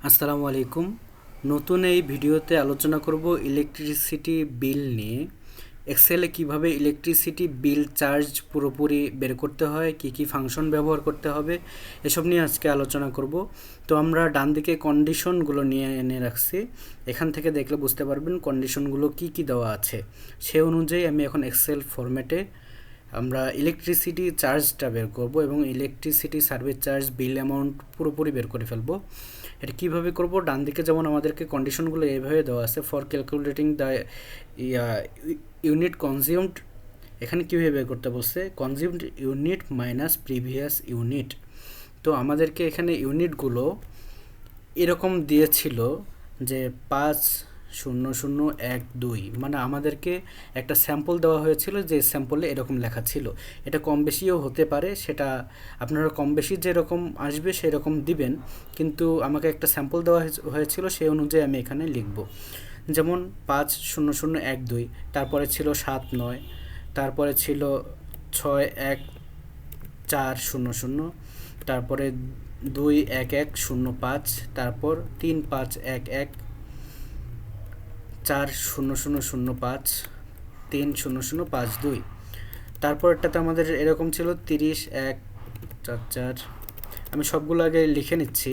আসসালামু আলাইকুম। নতুন এই ভিডিওতে আলোচনা করব ইলেকট্রিসিটি বিল নিয়ে। এক্সেলে কিভাবে ইলেকট্রিসিটি বিল চার্জ পুরোপুরি বের করতে হয়, কি কি ফাংশন ব্যবহার করতে হবে, এসব নিয়ে আজকে আলোচনা করব। তো আমরা ডান দিকে কন্ডিশনগুলো নিয়ে এনে রাখছি, এখান থেকে দেখলে বুঝতে পারবেন কন্ডিশনগুলো কি কি দেওয়া আছে। সে অনুযায়ী আমি এখন এক্সেল ফরম্যাটে আমরা ইলেকট্রিসিটি চার্জটা বের করব এবং ইলেকট্রিসিটি সার্ভিস চার্জ বিল অ্যামাউন্ট পুরোপুরি বের করে ফেলবো। এটা কীভাবে করব? ডান দিকে যেমন আমাদেরকে কন্ডিশনগুলো এইভাবে দেওয়া আছে, for calculating the unit consumed. এখানে কীভাবে বের করতে বলছে? Consumed unit minus previous unit. তো আমাদেরকে এখানে ইউনিটগুলো এরকম দিয়েছিল যে 50012, মানে আমাদেরকে একটা স্যাম্পল দেওয়া হয়েছিল, যে স্যাম্পলে এরকম লেখা ছিল। এটা কম বেশিও হতে পারে, সেটা আপনারা কম বেশি যেরকম আসবে সেরকম দিবেন, কিন্তু আমাকে একটা স্যাম্পল দেওয়া হয়েছিল, সেই অনুযায়ী আমি এখানে লিখব। যেমন 50012, তারপরে ছিল 79, তারপরে ছিল 614000, তারপরে 21105, তারপর 3511, 400005, 30052। তারপরটাতে আমাদের এরকম ছিল 30144। আমি সবগুলো আগে লিখে নিচ্ছি।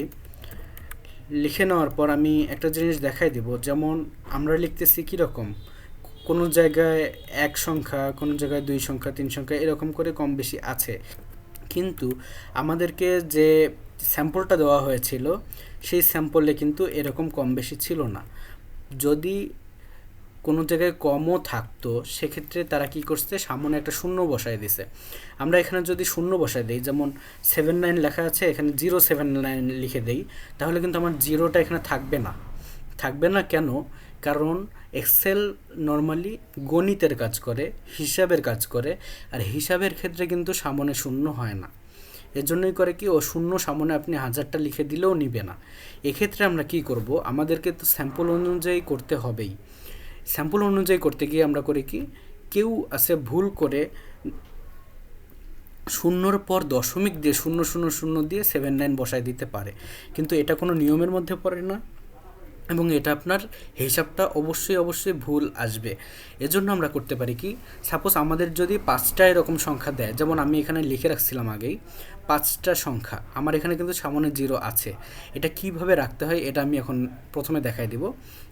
লিখে নেওয়ার পর আমি একটা জিনিস দেখাই দিব, যেমন আমরা লিখতেছি কীরকম, কোনো জায়গায় এক সংখ্যা, কোনো জায়গায় 2 সংখ্যা, 3 সংখ্যা, এরকম করে কম বেশি আছে, কিন্তু আমাদেরকে যে স্যাম্পলটা দেওয়া হয়েছিল সেই স্যাম্পলে কিন্তু এরকম কম বেশি ছিল না। যদি কোনো জায়গায় কমও থাকতো, সেক্ষেত্রে তারা কি করছে, সামনে একটা শূন্য বসায় দিছে। আমরা এখানে যদি শূন্য বসায় দিই, যেমন 79 লেখা আছে, এখানে 079 লিখে দেই, তাহলে কিন্তু আমার জিরোটা এখানে থাকবে না। থাকবে না কেন? কারণ এক্সেল নর্মালি গণিতের কাজ করে, হিসাবের কাজ করে, আর হিসাবের ক্ষেত্রে কিন্তু সামনে শূন্য হয় না। এর জন্যই করে কি, ও শূন্য সামনে আপনি 1000টা লিখে দিলেও নিবে না। এক্ষেত্রে আমরা কি করব, আমাদেরকে তো স্যাম্পল অনুযায়ী করতে হবেই। স্যাম্পল অনুযায়ী করতে গিয়ে আমরা করি কি, কেউ আছে ভুল করে শূন্যর পর দশমিক দিয়ে 000 দিয়ে 79 বসায় দিতে পারে, কিন্তু এটা কোনো নিয়মের মধ্যে পড়ে না, এবং এটা আপনার হিসাবটা অবশ্যই ভুল আসবে। এজন্য আমরা করতে পারি কি, সাপোজ আমাদের যদি 5টা এরকম সংখ্যা দেয়, যেমন আমি এখানে লিখে রাখছিলাম আগেই 5টা সংখ্যা, আমার এখানে কিন্তু সামনে 0 আছে। এটা কিভাবে রাখতে হয় এটা আমি এখন প্রথমে দেখাই দিব।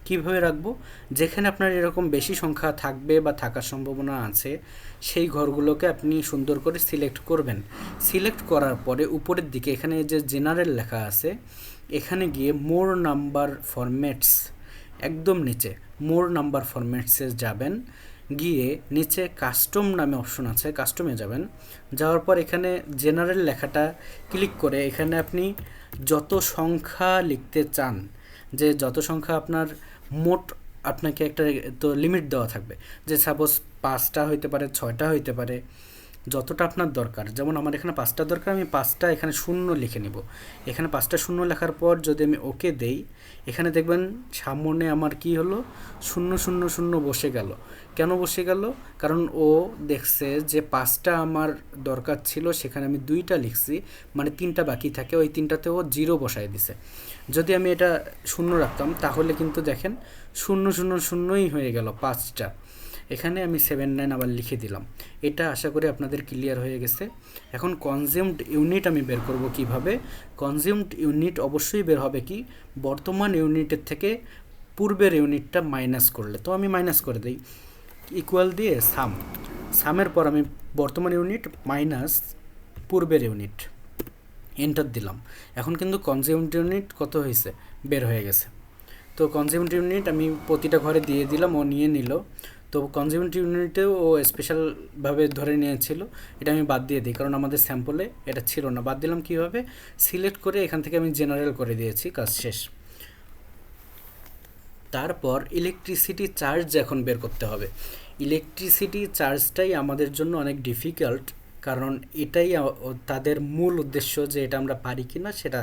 কিভাবে রাখবো, যেখানে আপনার এরকম বেশি সংখ্যা থাকবে বা থাকার সম্ভাবনা আছে, সেই ঘরগুলোকে আপনি সুন্দর করে সিলেক্ট করবেন। সিলেক্ট করার পরে উপরের দিকে এখানে যে জেনারেল লেখা আছে, এখানে গিয়ে মোর নাম্বার ফরম্যাটস, একদম নিচে মোর নাম্বার ফরম্যাটসে যাবেন। গিয়ে নিচে কাস্টম নামে অপশন আছে, কাস্টমে যাবেন। যাওয়ার পর এখানে জেনারেল লেখাটা ক্লিক করে এখানে আপনি যত সংখ্যা লিখতে চান, যে যত সংখ্যা আপনার মোট, আপনাকে একটা তো লিমিট দেওয়া থাকবে, যে সাপোজ 5টা হইতে পারে, 6টা হইতে পারে, যতটা আপনার দরকার। যেমন আমার এখানে 5টা দরকার, আমি 5টা এখানে শূন্য লিখে নিব। এখানে 5টা শূন্য লেখার পর যদি আমি ওকে দেই, এখানে দেখবেন সামনে আমার কি হলো, 000 বসে গেল। কেন বসে গেল? কারণ ও দেখছে যে 5টা আমার দরকার ছিল, সেখানে আমি 2টা লিখছি, মানে 3টা বাকি থাকে, ওই 3টাতে ও 0 বসায় দিছে। যদি আমি এটা শূন্য রাখতাম, তাহলে কিন্তু দেখেন 000ই হয়ে গেল 5টা। এখানে আমি 79 আবার লিখে দিলাম। এটা আশা করি আপনাদের ক্লিয়ার হয়ে গেছে। এখন কনজিউমড ইউনিট আমি বের করব কিভাবে। কনজিউমড ইউনিট অবশ্যই বের হবে কি, বর্তমান ইউনিটের থেকে পূর্বের ইউনিটটা মাইনাস করলে। তো আমি মাইনাস করে দিই, ইকুয়াল দিয়ে সামের পর আমি বর্তমান ইউনিট মাইনাস পূর্বের ইউনিট, এন্টার দিলাম। এখন কিন্তু কনজিউমড ইউনিট কত হয়েছে, বের হয়ে গেছে। তো কনজিউমড ইউনিট আমি প্রতিটা ঘরে দিয়ে দিলাম, ও নিয়ে নিল। তো কনজিউমড ইউনিটেও ও স্পেশালভাবে ধরে নিয়েছিল, এটা আমি বাদ দিয়ে দিই, কারণ আমাদের স্যাম্পলে এটা ছিল না। বাদ দিলাম কীভাবে, সিলেক্ট করে এখান থেকে আমি জেনারেল করে দিয়েছি, কাজ শেষ। তারপর ইলেকট্রিসিটি চার্জ এখন বের করতে হবে। ইলেকট্রিসিটি চার্জটাই আমাদের জন্য অনেক ডিফিকাল্ট, কারণ এটাই তাদের মূল উদ্দেশ্য, যে এটা আমরা পারি কি না সেটা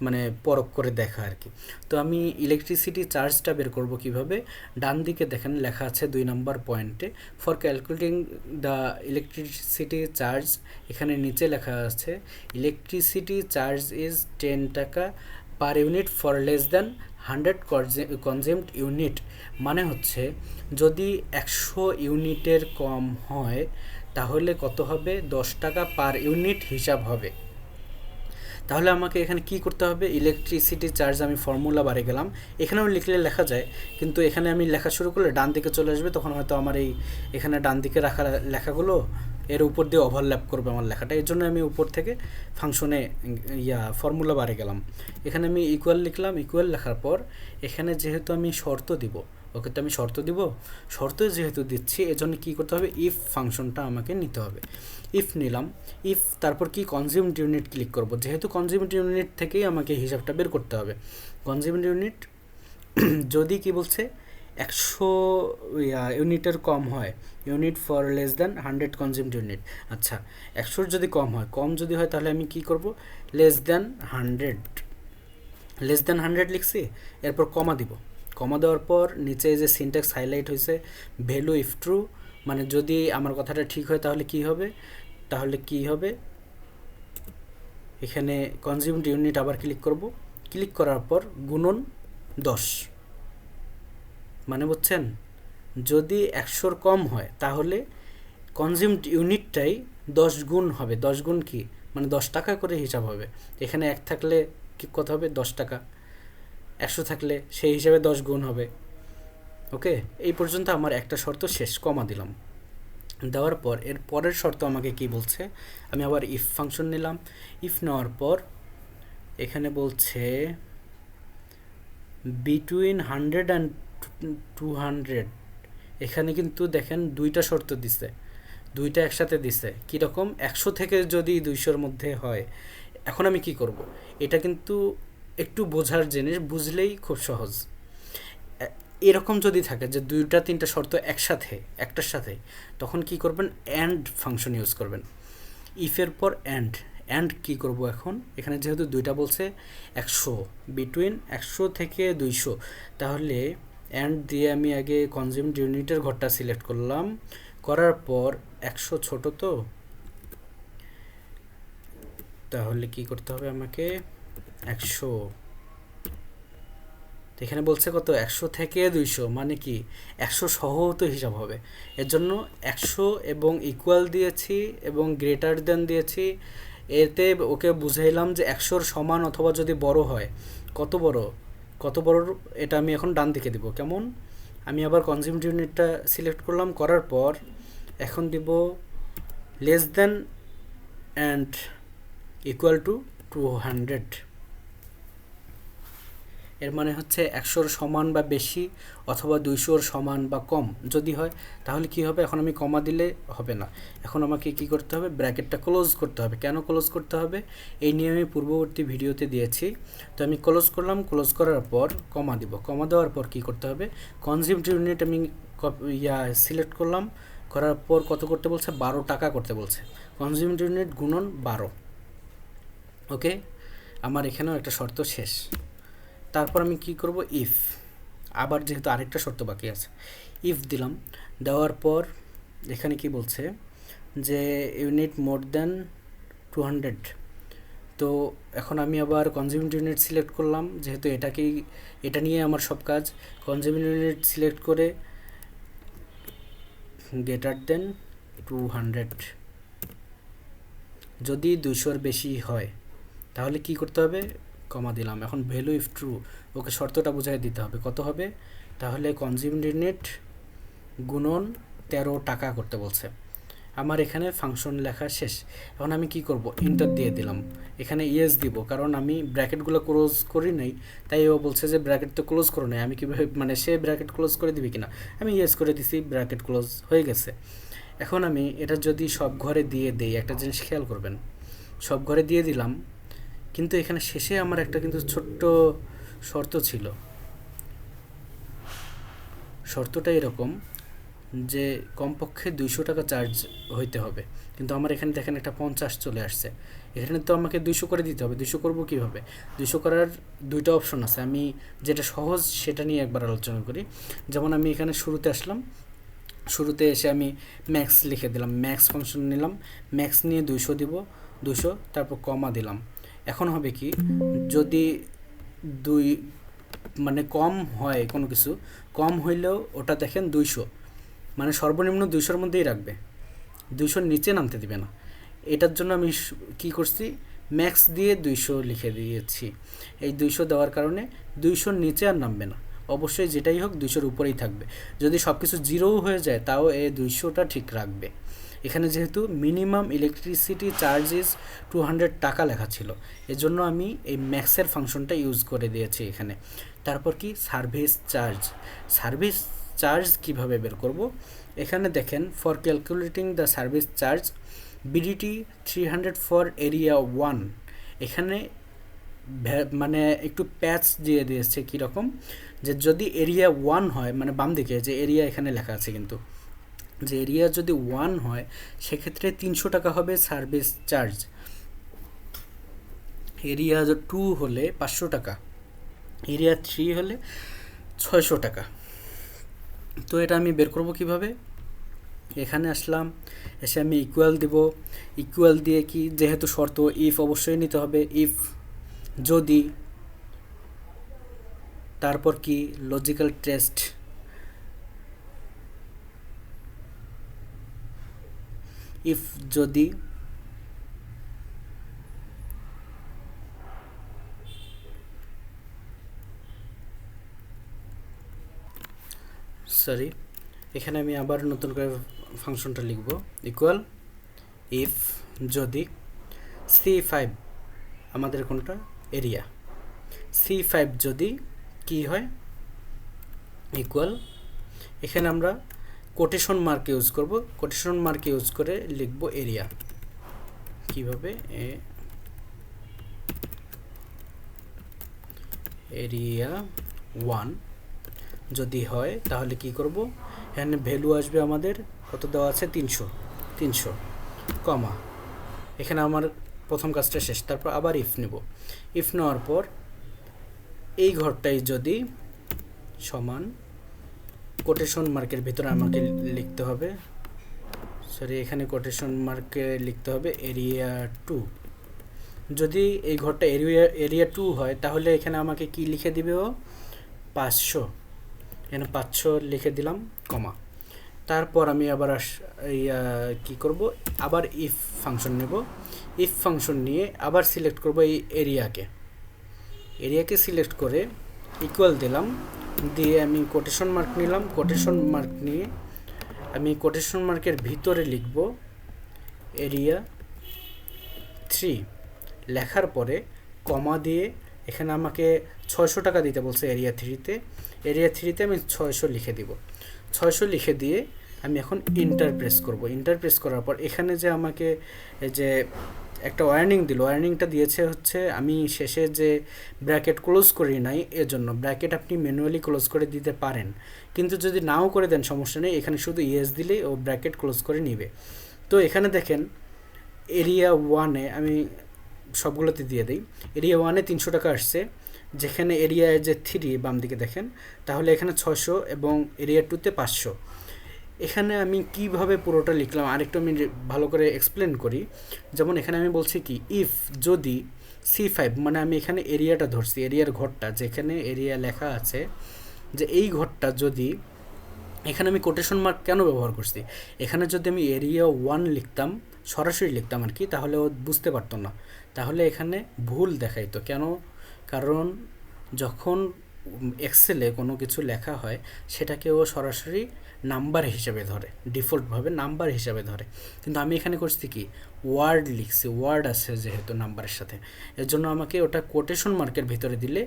মানে পরখ করে দেখা আর কি। তো আমি ইলেকট্রিসিটি চার্জটা বের করব কিভাবে, ডান দিকে দেখেন লেখা আছে 2 নম্বর পয়েন্টে, for calculating the electricity charge. এখানে নিচে লেখা আছে ইলেকট্রিসিটি চার্জ ইজ 10 টাকা per unit for less than 100 consumed unit, মানে হচ্ছে যদি 100 ইউনিটের কম হয় তাহলে কত হবে, 10 টাকা পার ইউনিট হিসাব হবে। তাহলে আমাকে এখানে কি করতে হবে, ইলেকট্রিসিটি চার্জ আমি ফর্মুলা বারে গেলাম, এখানেও লিখলে লেখা যায়, কিন্তু এখানে আমি লেখা শুরু করলে ডান দিকে চলে আসবে, তখন হয়তো আমার এই এখানে ডান দিকে রাখা লেখাগুলো এর উপর দিয়ে ওভারল্যাপ করবে আমার লেখাটা, এর জন্য আমি উপর থেকে ফাংশনে ফর্মুলা বারে গেলাম। এখানে আমি ইকুয়াল লিখলাম, ইকুয়াল লেখার পর এখানে যেহেতু আমি শর্ত দিব, ওকে তো আমি শর্ত দিব, শর্ত যেহেতু দিচ্ছি এজন্য কী করতে হবে, ইফ ফাংশনটা আমাকে নিতে হবে। ইফ নিলাম, ইফ তারপর কি কনজিউমড ইউনিট ক্লিক করব, যেহেতু কনজিউমড ইউনিট থেকেই আমাকে হিসাবটা বের করতে হবে। কনজিউমড ইউনিট যদি কি বলছে 100 ইউনিটের কম হয়, unit for less than 100 consumed unit, আচ্ছা 100 যদি কম হয়, কম যদি হয় তাহলে আমি কি করব, লেস দ্যান 100 লিখছি, এরপর কমা দিব, কমা দেওয়ার পর নিচে যে সিনট্যাক্স হাইলাইট হয়েছে ভ্যালু ইফ ট্রু, মানে যদি আমার কথাটা ঠিক হয় তাহলে কি হবে, এখানে কনজিউমড ইউনিট আবার ক্লিক করব, ক্লিক করার পর গুণন 10, মানে বুঝছেন, যদি 100 কম হয় তাহলে কনজিউমড ইউনিটটাই 10 গুণ হবে, 10 গুণ কি মানে 10 টাকা করে হিসাব হবে, এখানে 1 থাকলে কি কত হবে 10 টাকা, 100 থাকলে সেই হিসাবে 10 গুণ হবে। ওকে, এই পর্যন্ত আমার একটা শর্ত শেষ, কমা দিলাম, দেওয়ার পর এর পরের শর্ত আমাকে কি বলছে, আমি আবার ইফ ফাংশন নিলাম, ইফ নেওয়ার পর এখানে বলছে বিটুইন 100 অ্যান্ড 200, এখানে কিন্তু দেখেন দুইটা শর্ত দিছে, দুইটা একসাথে দিছে, কীরকম 100 থেকে যদি 200-র মধ্যে হয়। এখন আমি কি করব, এটা কিন্তু একটু বোঝার জিনিস, বুঝলেই খুব সহজ। এরকম যদি থাকে যে 2-3টা শর্ত একসাথে একটার সাথে, তখন কি করবেন, অ্যান্ড ফাংশন ইউজ করবেন, ইফের পর অ্যান্ড কি করব, এখন এখানে যেহেতু দুইটা বলছে 100, বিটুইন 100 থেকে 200, তাহলে অ্যান্ড দিয়ে আমি আগে কনজিউমড ইউনিটের ঘরটা সিলেক্ট করলাম, করার পর 100 ছোট তো, তাহলে কি করতে হবে আমাকে 100, তো এখানে বলছে কত 100 থেকে 200, মানে কি 100 সহ তো হিসাব হবে, এর জন্য 100 এবং ইকুয়াল দিয়েছি এবং গ্রেটার দেন দিয়েছি, এতে ওকে বুঝাইলাম যে 100-র সমান অথবা যদি বড় হয়, কত বড় এটা আমি এখন ডান দিকে দিব, কেমন, আমি আবার কনজিউমড ইউনিটটা সিলেক্ট করলাম, করার পর এখন দিব less than and equal to 200, এর মানে হচ্ছে 100-র সমান বা বেশি অথবা 200-র সমান বা কম যদি হয় তাহলে কি হবে, এখন আমি কমা দিলে হবে না, এখন আমাকে কি করতে হবে, ব্র্যাকেটটা ক্লোজ করতে হবে। কেন ক্লোজ করতে হবে, এই নিয়ে আমি পূর্ববর্তী ভিডিওতে দিয়েছি, তো আমি ক্লোজ করলাম, ক্লোজ করার পর কমা দিব, কমা দেওয়ার পর কি করতে হবে, কনজিউমড ইউনিট আমি সিলেক্ট করলাম, করার পর কত করতে বলছে, 12 টাকা করতে বলছে, কনজিউমড ইউনিট গুণন 12। ওকে, আমার এখানেও একটা শর্ত শেষ। তারপর আমি কি করব, ইফ, আবার যেহেতু আরেকটা শর্ত বাকি আছে, ইফ দিলাম, দেওয়ার পর এখানে কি বলছে যে ইউনিট মোর দ্যান 200, তো এখন আমি আবার কনজিউমড ইউনিট সিলেক্ট করলাম, যেহেতু এটা নিয়ে আমার সব কাজ, কনজিউমড ইউনিট সিলেক্ট করে গ্রেটার দেন 200, যদি 200-র বেশি হয় তাহলে কি করতে হবে, কমা দিলাম, এখন ভ্যালু ইফ ট্রু, ওকে শর্তটা বুঝাই দিতে হবে, কত হবে, তাহলে কনজিউমড ইউনিট গুণন 13 টাকা করতে বলছে। আমার এখানে ফাংশন লেখা শেষ, এখন আমি কি করব, এন্টার দিয়ে দিলাম, এখানে ইয়েস দিব, কারণ আমি ব্র্যাকেটগুলো ক্লোজ করি নাই, তাই ও বলছে যে ব্র্যাকেট তো ক্লোজ করো নাই, আমি কীভাবে মানে সে ব্র্যাকেট ক্লোজ করে দিবি কিনা, আমি ইয়েস করে দিছি, ব্র্যাকেট ক্লোজ হয়ে গেছে। এখন আমি এটা যদি সব ঘরে দিয়ে দেই, একটা জিনিস খেয়াল করবেন, সব ঘরে দিয়ে দিলাম, কিন্তু এখানে শেষে আমার একটা কিন্তু ছোট্ট শর্ত ছিল, শর্তটা এরকম যে কমপক্ষে 200 টাকা চার্জ হইতে হবে, কিন্তু আমার এখানে দেখেন একটা 50 চলে আসছে, এখানে তো আমাকে 200 করে দিতে হবে, 200 করবো কীভাবে, 200 করার দুইটা অপশন আছে, আমি যেটা সহজ সেটা নিয়ে একবার আলোচনা করি। যেমন আমি এখানে শুরুতে আসলাম, শুরুতে এসে আমি ম্যাক্স লিখে দিলাম, ম্যাক্স ফাংশন নিলাম, ম্যাক্স নিয়ে 200 দিব, 200, তারপর কমা দিলাম। এখন হবে কি, যদি দুই মানে কম হয় কোনো কিছু, কম হইলেও ওটা দেখেন 200, মানে সর্বনিম্ন 200-র মধ্যেই রাখবে, 200-র নিচে নামতে দিবে না। এটার জন্য আমি কি করছি, ম্যাক্স দিয়ে 200 লিখে দিয়েছি। এই 200 দেওয়ার কারণে 200-র নিচে আর নামবে না, অবশ্যই যেটাই হোক 200-র উপরেই থাকবে। যদি সব কিছু জিরোও হয়ে যায় তাও এই 200টা ঠিক রাখবে। এখানে যেহেতু মিনিমাম ইলেকট্রিসিটি চার্জেস 200 টাকা লেখা ছিল, এজন্য আমি এই ম্যাক্সের ফাংশনটা ইউজ করে দিয়েছি এখানে। তারপর কি সার্ভিস চার্জ, সার্ভিস চার্জ কিভাবে বের করব, এখানে দেখেন for calculating the service charge BDT 300 for area 1, এখানে মানে একটু প্যাচ দিয়ে দিয়েছে কীরকম, যে যদি এরিয়া 1 হয়, মানে বাম দিকে যে এরিয়া এখানে লেখা আছে কিন্তু, যে এরিয়া যদি 1 হয় সেক্ষেত্রে 300 টাকা হবে সার্ভিস চার্জ, এরিয়া 2 হলে 500 টাকা, এরিয়া 3 হলে 600 টাকা। তো এটা আমি বের করব কিভাবে, এখানে আসলাম, এসে আমি ইকুয়াল দিব, ইকুয়াল দিয়ে কি যেহেতু শর্ত ইফ অবশ্যই নিতে হবে, ইফ যদি, তারপর কি লজিক্যাল টেস্ট, ইফ যদি, সরি এখানে আমি আবার নতুন করে ফাংশনটা লিখব, ইকুয়াল ইফ যদি C5 আমাদের কোনটা এরিয়া, C5 যদি কি হয়, ইকুয়াল, এখানে আমরা কোটেশন মার্ক ইউজ করব, কোটেশন মার্ক ইউজ করে লিখব এরিয়া, কিভাবে এরিয়া 1 যদি হয় তাহলে কি করব, এখানে ভ্যালু আসবে আমাদের কত দেওয়া আছে 300 কমা, এখানে আমার প্রথম কাজটা শেষ। তারপর আবার ইফ নেব, ইফ নেওয়ার পর এই ঘরটাই যদি সমান কোটেশন মার্কের ভিতরে আমাকে লিখতে হবে, সরি এখানে কোটেশন মার্কে লিখতে হবে এরিয়া 2, যদি এই ঘরটা এরিয়া 2 হয় তাহলে এখানে আমাকে কি লিখে দিবে ও 500, এখানে 500 লিখে দিলাম কমা। তারপর আমি আবার কি করব, আবার ইফ ফাংশন নেব, ইফ ফাংশন নিয়ে আবার সিলেক্ট করব এই এরিয়াকে সিলেক্ট করে ইকুয়াল দিলাম, দিয়ে আমি কোটেশন মার্ক নিলাম, কোটেশন মার্ক নিয়ে আমি কোটেশন মার্কের ভিতরে লিখব এরিয়া 3, লেখার পরে কমা দিয়ে এখানে আমাকে 600 টাকা দিতে বলছে এরিয়া 3-তে, এরিয়া 3-তে আমি 600 লিখে দিব, 600 লিখে দিয়ে আমি এখন ইন্টার প্রেস করব, ইন্টার প্রেস করার পর এখানে যে আমাকে যে একটা ওয়ার্নিং দিল, ওয়ার্নিংটা দিয়েছে হচ্ছে আমি শেষে যে ব্র্যাকেট ক্লোজ করি নাই, এজন্য ব্র্যাকেট আপনি ম্যানুয়ালি ক্লোজ করে দিতে পারেন, কিন্তু যদি নাও করে দেন সমস্যা নেই, এখানে শুধু ইয়েস দিলেই ও ব্র্যাকেট ক্লোজ করে নিবে। তো এখানে দেখেন এরিয়া 1-এ আমি সবগুলোতে দিয়ে দিই, এরিয়া 1-এ 300 টাকা আসছে, যেখানে এরিয়া যে 3 বাম দিকে দেখেন, তাহলে এখানে 600 এবং এরিয়া 2-তে 500। এখানে আমি কিভাবে পুরোটা লিখলাম আরেকটু আমি ভালো করে এক্সপ্লেন করি, যেমন এখানে আমি বলছি কি ইফ যদি C5, মানে আমি এখানে এরিয়াটা ধরছি, এরিয়ার ঘরটা যেখানে এরিয়া লেখা আছে, যে এই ঘরটা যদি, এখানে আমি কোটেশন মার্ক কেন ব্যবহার করছি, এখানে যদি আমি এরিয়া 1 লিখতাম, সরাসরি লিখতাম আর কি, তাহলে ও বুঝতে পারতো না, তাহলে এখানে ভুল দেখাইতো কেন, কারণ যখন এক্সেলে কোনো কিছু লেখা হয় সেটাকে ও সরাসরি নাম্বার হিসেবে ধরে, ডিফল্টভাবে নাম্বার হিসেবে ধরে, কিন্তু আমি এখানে করছি কি ওয়ার্ড লিখছি, ওয়ার্ড আছে যেহেতু নাম্বারের সাথে, এর জন্য আমাকে ওটা কোটেশন মার্কের ভিতরে দিলে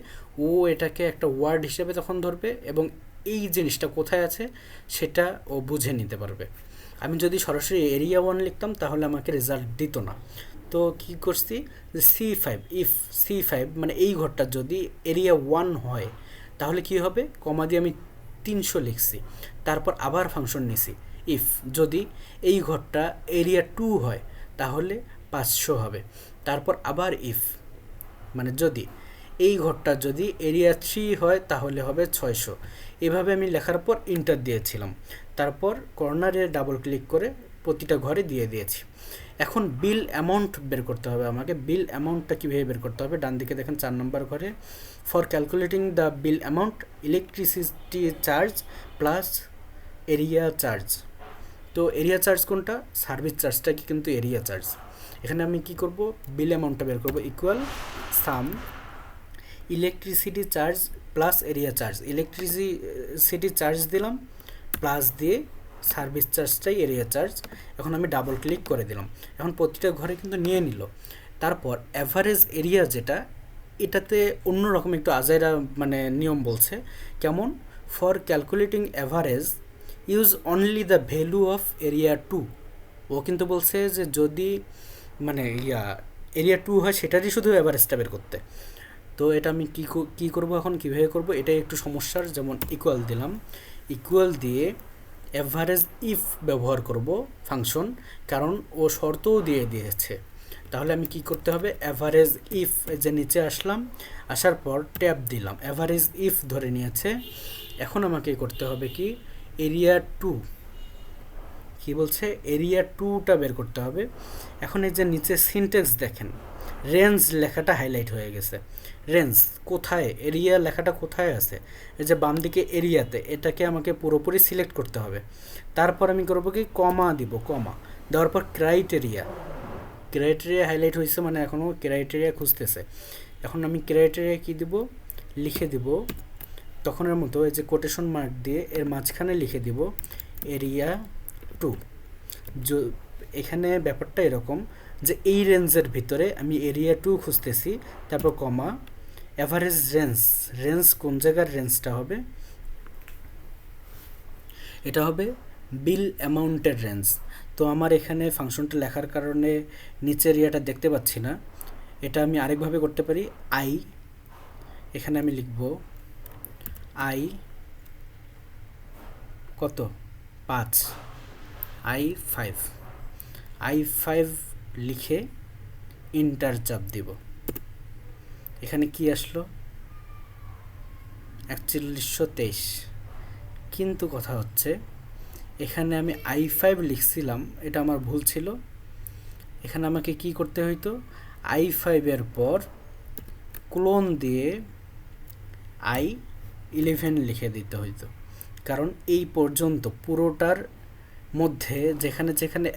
ও এটাকে একটা ওয়ার্ড হিসেবে তখন ধরবে এবং এই জিনিসটা কোথায় আছে সেটা ও বুঝে নিতে পারবে। আমি যদি সরাসরি এরিয়া 1 লিখতাম তাহলে আমাকে রেজাল্ট দিত না। তো কি করছি, যে C5, ইফ C5 মানে এই ঘরটা যদি এরিয়া 1 হয় তাহলে কি হবে, কমা দিয়ে আমি 300 লিখছি, তারপর আবার ফাংশন নিছি, ইফ যদি এই ঘরটা এরিয়া 2 হয় তাহলে 500 হবে, তারপর আবার ইফ মানে যদি এই ঘরটা যদি এরিয়া 3 হয় তাহলে হবে 600, এভাবে আমি লেখার পর ইন্টার দিয়েছিলাম, তারপর কর্নারে ডাবল ক্লিক করে প্রতিটা ঘরে দিয়ে দিয়েছি। এখন বিল অ্যামাউন্ট বের করতে হবে আমাকে। বিল অ্যামাউন্টটা কীভাবে বের করতে হবে, ডান দিকে দেখেন 4 নম্বর ঘরে for calculating the bill amount electricity charge plus area charge. তো এরিয়া চার্জ কোনটা, সার্ভিস চার্জটা কি কিন্তু এরিয়া চার্জ। এখানে আমি কি করব, বিল অ্যামাউন্টটা বের করব ইকুয়াল সাম electricity charge plus area charge. Electricity charge দিলাম প্লাস দিয়ে সার্ভিস চার্জটাই এরিয়া চার্জ। এখন আমি ডাবল ক্লিক করে দিলাম, এখন প্রতিটা ঘরে কিন্তু নিয়ে নিল। তারপর অ্যাভারেজ এরিয়া যেটা, এটাতে অন্যরকম একটু আজাইরা মানে নিয়ম বলছে। কেমন, for calculating average use only the value of area 2। ও কিন্তু বলছে যে যদি মানে এরিয়া 2 হয় সেটারই শুধু অ্যাভারেজটা বের করতে। তো এটা আমি কী করব, এখন কীভাবে করব, এটাই একটু সমস্যার। যেমন ইকুয়াল দিলাম, ইকুয়াল দিয়ে অ্যাভারেজ ইফ ব্যবহার করব ফাংশন, কারণ ও শর্তও দিয়ে দিয়েছে। তাহলে আমি কি করতে হবে, অ্যাভারেজ ইফ যে নিচে আসলাম, আসার পর ট্যাব দিলাম, অ্যাভারেজ ইফ ধরে নিয়েছে। এখন আমাকে করতে হবে কি, এরিয়া 2 কি বলছে, এরিয়া 2টা বের করতে হবে। এখন এই যে নিচে সিনটেক্স দেখেন, রেঞ্জ লেখাটা হাইলাইট হয়ে গেছে। রেঞ্জ কোথায়, এরিয়া লেখাটা কোথায় আছে, এই যে বাম দিকে এরিয়াতে, এটাকে আমাকে পুরোপুরি সিলেক্ট করতে হবে। তারপর আমি করবো কি, কমা দিব, কমা দেওয়ার পর ক্রাইটেরিয়া হাইলাইট হয়েছে, মানে এখনও ক্রাইটেরিয়া খুঁজতেছে। এখন আমি ক্রাইটেরিয়া কি দিব, লিখে দিব তখনের মতো, এই যে কোটেশন মার্ক দিয়ে এর মাঝখানে লিখে দিব এরিয়া 2। এখানে ব্যাপারটা এরকম যে এই রেঞ্জের ভিতরে আমি এরিয়া 2 খুঁজতেছি, তারপর কমা অ্যাভারেজ রেঞ্জ কোন জায়গার রেঞ্জটা হবে, এটা হবে বিল অ্যামাউন্টের রেঞ্জ। তো আমার এখানে ফাংশনটা লেখার কারণে নিচের এরিয়াটা দেখতে পাচ্ছি না, এটা আমি আরেকভাবে করতে পারি। এখানে আমি লিখব কত 5, I5 লিখে ইন্টার চাপ দিব। এখানে কি আসলো, 4123। কিন্তু কথা হচ্ছে এখানে আমি I5 লিখছিলাম, এটা আমার ভুল ছিল। এখানে আমাকে কি করতে হইতো, I5 এর পর ক্লোন দিয়ে I11 লিখে দিতে হইতো, কারণ এই পর্যন্ত পুরোটার মধ্যে যেখানে যেখানে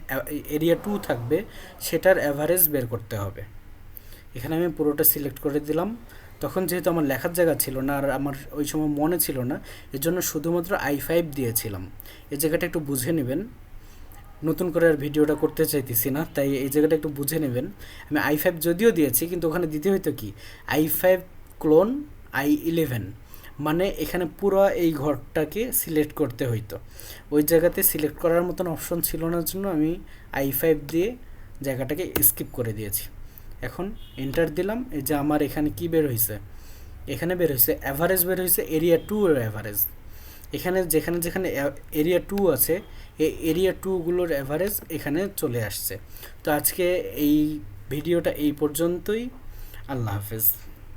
এরিয়া 2 থাকবে সেটার অ্যাভারেজ বের করতে হবে। এখানে আমি পুরোটা সিলেক্ট করে দিলাম। তখন যেহেতু আমার লেখার জায়গা ছিল না আর আমার ওই সময় মনে ছিল না, এর জন্য শুধুমাত্র I5 দিয়েছিলাম। এই জায়গাটা একটু বুঝে নেবেন, নতুন করে আর ভিডিওটা করতে চাইতেছি না, তাই এই জায়গাটা একটু বুঝে নেবেন। আমি I5 যদিও দিয়েছি, কিন্তু ওখানে দিতে হইতো কি, I5 ক্লোন I11, মানে এখানে পুরো এই ঘরটাকে সিলেক্ট করতে হইতো। ওই জায়গাতে সিলেক্ট করার মতন অপশন ছিল না, জন্য আমি I5 দিয়ে জায়গাটাকে স্কিপ করে দিয়েছি। এখন এন্টার দিলাম, এই যে আমার এখানে কি বের হয়েছে, এখানে বের হয়েছে অ্যাভারেজ, বের হয়েছে এরিয়া 2 এর অ্যাভারেজ। এখানে যেখানে যেখানে এরিয়া 2 আছে, এই এরিয়া 2গুলোর অ্যাভারেজ এখানে চলে আসছে। তো আজকে এই ভিডিওটা এই পর্যন্তই। আল্লাহ হাফেজ।